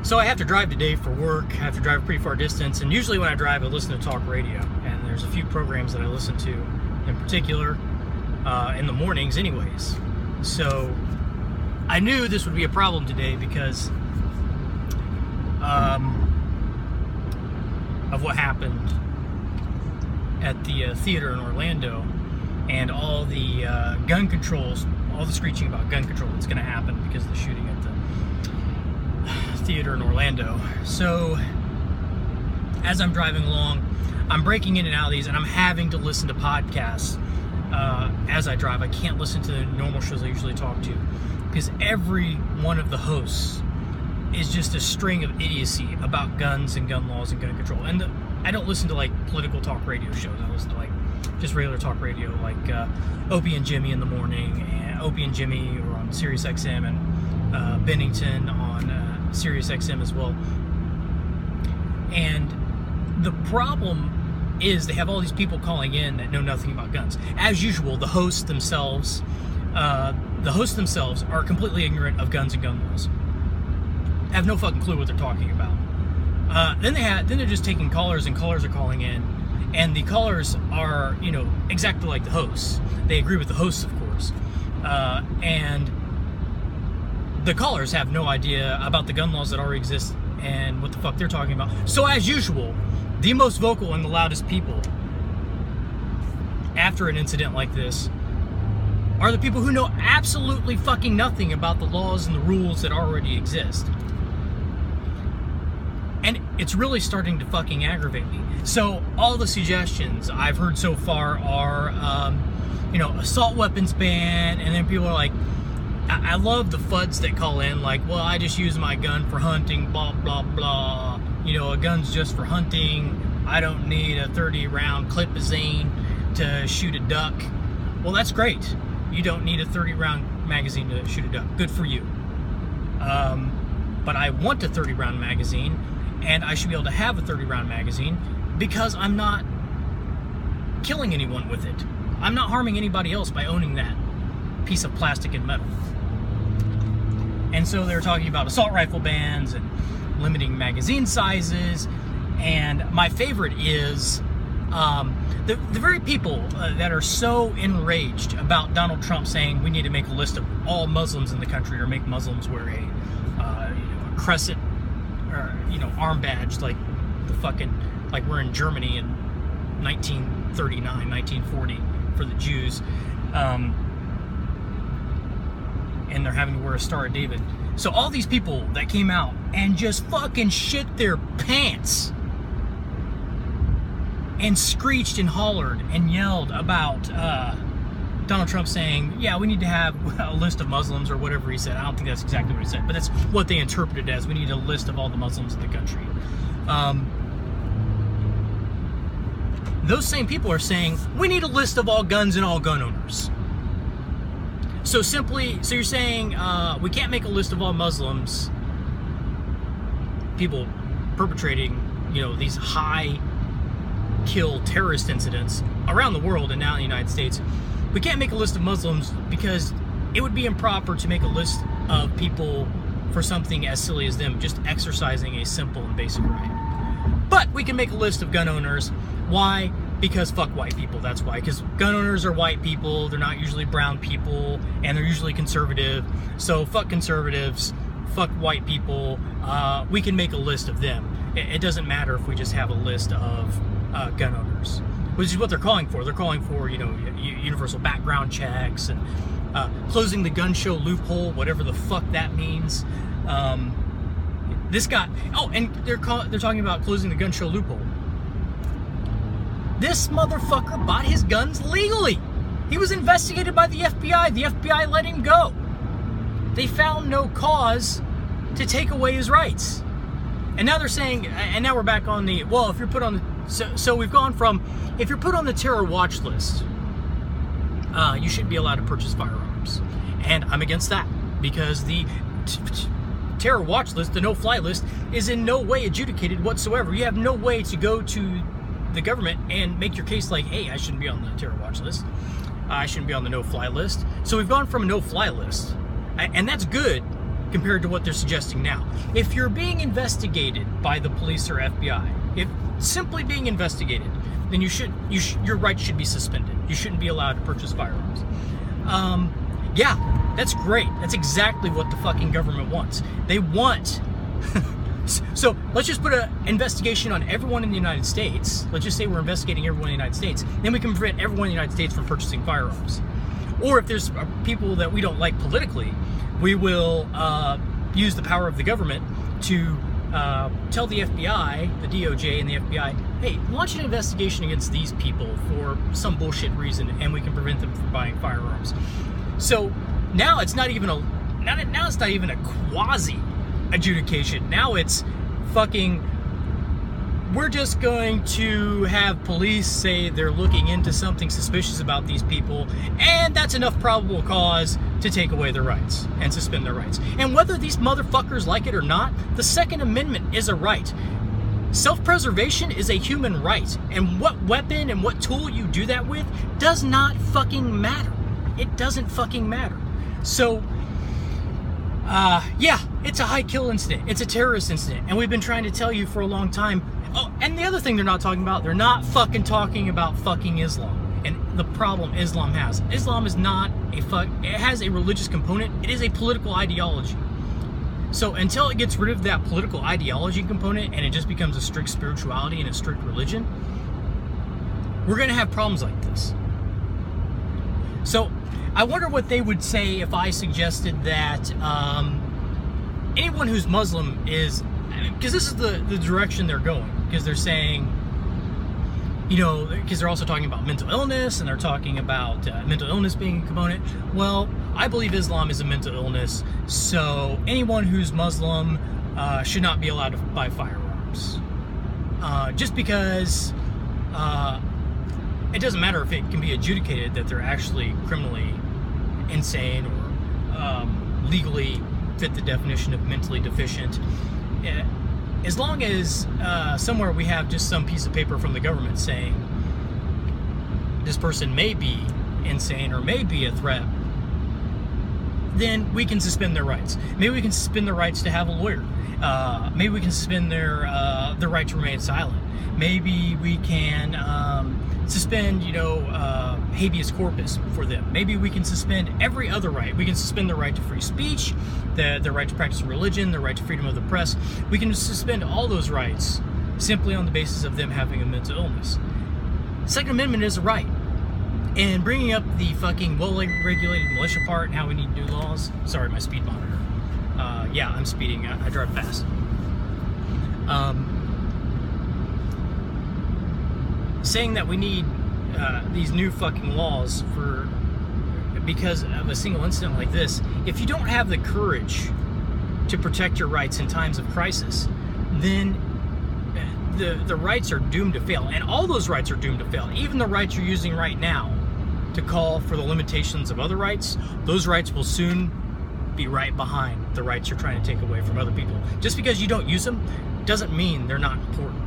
So I have to drive today for work. I have to drive a pretty far distance, and usually when I drive, I listen to talk radio. And there's a few programs that I listen to in particular in the mornings anyways. So I knew this would be a problem today because of what happened at the theater in Orlando and all the gun controls, all the screeching about gun control that's going to happen because of the shooting at the theater in Orlando. So as I'm driving along, I'm breaking in and out of these, and I'm having to listen to podcasts as I drive. I can't listen to the normal shows I usually talk to because every one of the hosts is just a string of idiocy about guns and gun laws and gun control. And I don't listen to like political talk radio shows. I listen to like just regular talk radio, like Opie and Jimmy in the morning, and Opie and Jimmy are on Sirius XM, and Bennington on Sirius XM as well. And the problem is they have all these people calling in that know nothing about guns. As usual, the hosts themselves are completely ignorant of guns and gun laws. Have no fucking clue what they're talking about. Then they're just taking callers, and callers are calling in, and the callers are, you know, exactly like the hosts. They agree with the hosts, of course, and the callers have no idea about the gun laws that already exist and what the fuck they're talking about. So as usual, the most vocal and the loudest people after an incident like this are the people who know absolutely fucking nothing about the laws and the rules that already exist. And it's really starting to fucking aggravate me. So all the suggestions I've heard so far are, you know, assault weapons ban, and then people are like, I love the FUDs that call in, like, well, I just use my gun for hunting, blah, blah, blah. You know, a gun's just for hunting. I don't need a 30-round clip-a-zine to shoot a duck. Well, that's great. You don't need a 30-round magazine to shoot a duck. Good for you. But I want a 30-round magazine, and I should be able to have a 30-round magazine because I'm not killing anyone with it. I'm not harming anybody else by owning that piece of plastic and metal. And so they're talking about assault rifle bans and limiting magazine sizes. And my favorite is the very people that are so enraged about Donald Trump saying we need to make a list of all Muslims in the country, or make Muslims wear a, you know, a crescent, or, you know, arm badge, like the fucking, like we're in Germany in 1939, 1940 for the Jews. And they're having to wear a Star of David. So all these people that came out and just fucking shit their pants and screeched and hollered and yelled about Donald Trump saying, yeah, we need to have a list of Muslims, or whatever he said. I don't think that's exactly what he said, but that's what they interpreted as. We need a list of all the Muslims in the country. Those same people are saying, we need a list of all guns and all gun owners. So you're saying we can't make a list of all Muslims, people perpetrating, you know, these high kill terrorist incidents around the world and now in the United States. We can't make a list of Muslims because it would be improper to make a list of people for something as silly as them just exercising a simple and basic right. But we can make a list of gun owners. Why? Because fuck white people, that's why. Because gun owners are white people, they're not usually brown people, and they're usually conservative. So fuck conservatives, fuck white people, we can make a list of them. It doesn't matter if we just have a list of gun owners, which is what they're calling for. They're calling for, you know, universal background checks and closing the gun show loophole, whatever the fuck that means. This guy, oh, and they're talking about closing the gun show loophole. This motherfucker bought his guns legally. He was investigated by the FBI. The FBI let him go. They found no cause to take away his rights. And now they're saying, and now we're back on the, well, if you're put on the, so we've gone from, if you're put on the terror watch list, you shouldn't be allowed to purchase firearms. And I'm against that, because the terror watch list, the no-fly list, is in no way adjudicated whatsoever. You have no way to go to the government and make your case like, hey, I shouldn't be on the terror watch list. I shouldn't be on the no-fly list. So we've gone from a no-fly list, and that's good, compared to what they're suggesting now. If you're being investigated by the police or FBI, if simply being investigated, then your rights should be suspended. You shouldn't be allowed to purchase firearms. Yeah, that's great. That's exactly what the fucking government wants. They want... So let's just put an investigation on everyone in the United States. Let's just say we're investigating everyone in the United States. Then we can prevent everyone in the United States from purchasing firearms. Or if there's people that we don't like politically, we will use the power of the government to tell the FBI, the DOJ and the FBI, hey, launch an investigation against these people for some bullshit reason, and we can prevent them from buying firearms. So now it's not even a quasi adjudication. Now it's fucking, we're just going to have police say they're looking into something suspicious about these people, and that's enough probable cause to take away their rights and suspend their rights. And whether these motherfuckers like it or not, the Second Amendment is a right. Self-preservation is a human right, and what weapon and what tool you do that with does not fucking matter. It doesn't fucking matter. So yeah, it's a high kill incident. It's a terrorist incident. And we've been trying to tell you for a long time. Oh, and the other thing they're not talking about, they're not fucking talking about fucking Islam. And the problem Islam has. Islam is not it has a religious component. It is a political ideology. So until it gets rid of that political ideology component and it just becomes a strict spirituality and a strict religion, we're going to have problems like this. So I wonder what they would say if I suggested that anyone who's Muslim is, because this is the direction they're going, because they're saying, you know, because they're also talking about mental illness, and they're talking about mental illness being a component. Well, I believe Islam is a mental illness, so anyone who's Muslim should not be allowed to buy firearms. Just because it doesn't matter if it can be adjudicated that they're actually criminally insane or legally fit the definition of mentally deficient. As long as somewhere we have just some piece of paper from the government saying this person may be insane or may be a threat, then we can suspend their rights. Maybe we can suspend their rights to have a lawyer. Maybe we can suspend their right to remain silent. Maybe we can suspend, you know, habeas corpus for them. Maybe we can suspend every other right. We can suspend the right to free speech, the right to practice religion, the right to freedom of the press. We can suspend all those rights simply on the basis of them having a mental illness. Second Amendment is a right. And bringing up the fucking well-regulated militia part and how we need new laws. Sorry, my speed monitor. Yeah, I'm speeding. I drive fast. Saying that we need these new fucking laws because of a single incident like this, if you don't have the courage to protect your rights in times of crisis, then the rights are doomed to fail. And all those rights are doomed to fail. Even the rights you're using right now to call for the limitations of other rights, those rights will soon be right behind the rights you're trying to take away from other people. Just because you don't use them doesn't mean they're not important.